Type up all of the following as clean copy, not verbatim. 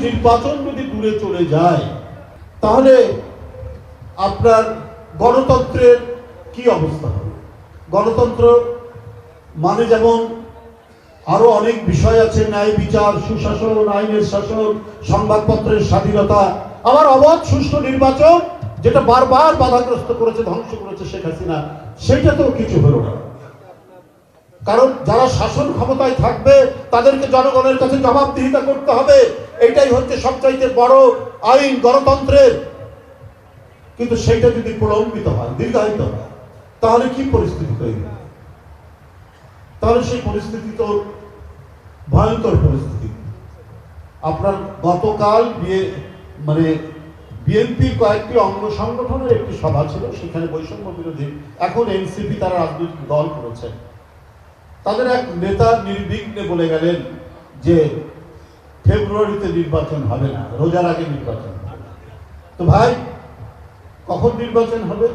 নির্বাচন যদি দূরে চলে যায় তাহলে আপনার গণতন্ত্রের কি অবস্থা হবে? গণতন্ত্র মানে যেমন আরো অনেক বিষয় আছে, ন্যায় বিচার, সুশাসন, আইনের শাসন, সংবাদপত্রের স্বাধীনতা, আবার অবাধ সুষ্ঠু নির্বাচন যেটা বারবার বাধাগ্রস্ত করেছে, ধ্বংস করেছে শেখ হাসিনা, সেটা তো কিছু হলো না। কারণ যারা শাসন ক্ষমতায় থাকবে তাদেরকে জনগণের কাছে জবাবদিহিতা করতে হবে, এটাই হচ্ছে সবচাইতে বড় আইন গণতন্ত্রের। কিন্তু সেটা যদি প্রলম্বিত হয়, দীর্ঘায়িত হয়, তাহলে কি পরিস্থিতি তৈরি হয়? তাহলে সেই পরিস্থিতি তো ভয়ঙ্কর পরিস্থিতি। আপনার গতকাল বিএনপির কয়েকটি অঙ্গ সংগঠনের একটি সভা ছিল, সেখানে বৈষম্য বিরোধী, এখন এনসিপি তারা রাজনৈতিক দল করেছে, তাদের এক নেতা নির্বিঘ্নে বলে গেলেন যে ফেব্রুয়ারিতে নির্বাচন হবে না, রোজার আগে নির্বাচন হবে। তো ভাই, কখন নির্বাচন হবে?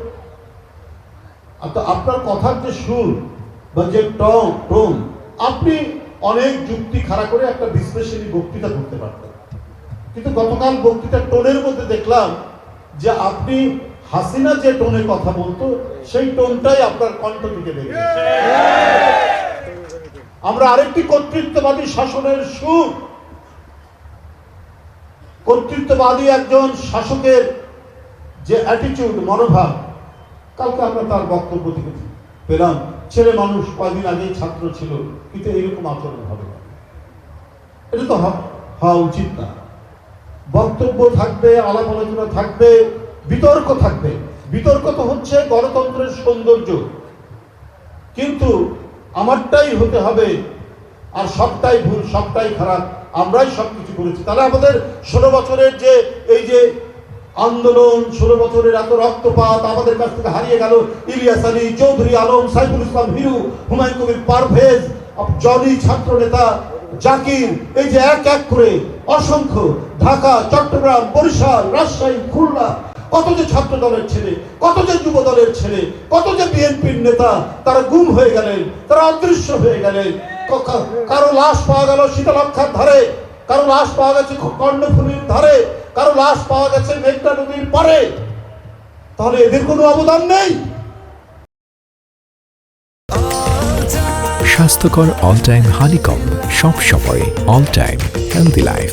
আপনার কথার যে সুর বা যে টোন, আপনি অনেক যুক্তি খাড়া করে একটা বিশ্লেষণী বক্তৃতা করতে পারতেন, কিন্তু গতকাল বক্তৃতার টোনের মধ্যে দেখলাম যে আপনি হাসিনা যে টোনে কথা বলতো সেই টোনটাই আপনার কণ্ঠ থেকে দেখে। আমরা আরেকটি কর্তৃত্ববাদী শাসনের সুর, কর্তৃত্ববাদী একজন শাসকের যে অ্যাটিটিউড, মনোভাব, কালকে আমরা তার বক্তব্য থেকে পেলাম, ছেলে মানুষ, কয়েকদিন আগেই ছাত্র ছিল, কিন্তু এইরকম আচরণ হবে না। এটা তো হওয়া উচিত না। বক্তব্য থাকবে, আলাপ আলোচনা থাকবে, বিতর্ক থাকবে। বিতর্ক তো হচ্ছে গণতন্ত্রের সৌন্দর্য, কিন্তু আমারটাই হতে হবে আর সবটাই ভুল, সবটাই খারাপ, আমরাই সবকিছু করেছি। তাহলে আমাদের 16 বছরের যে এই যে আন্দোলন, 16 বছরের এত রক্তপাত আমাদের কাছ থেকে হারিয়ে গেল। ইলিয়াস আলী, চৌধুরী আলম, সাইফুল ইসলাম হিরু, হুমায়ুন কবির পারভেজ, জনি ছাত্র নেতা জাকির, এই যে এক এক করে অসংখ্য ঢাকা, চট্টগ্রাম, বরিশাল, রাজশাহী, খুলনা, কত যে ছাত্র দলের ছেলে, কত যে যুব দলের ছেলে, কত যে বিএনপির নেতা, তারা গুম হয়ে গেলেন, তারা অদৃশ্য হয়ে গেলেন। কারো লাশ পাওয়া গেল শীতলক্ষার ধারে, কারো লাশ পাওয়া গেছে কর্ণফুলীর ধারে, কারো লাশ পাওয়া গেছে মেঘনা নদীর পারে। তাহলে এদের কোনো অবদান নেই? স্বাস্থ্যকর অল টাইম হানিকম, সব সময় অল টাইম হেলদি লাইফ।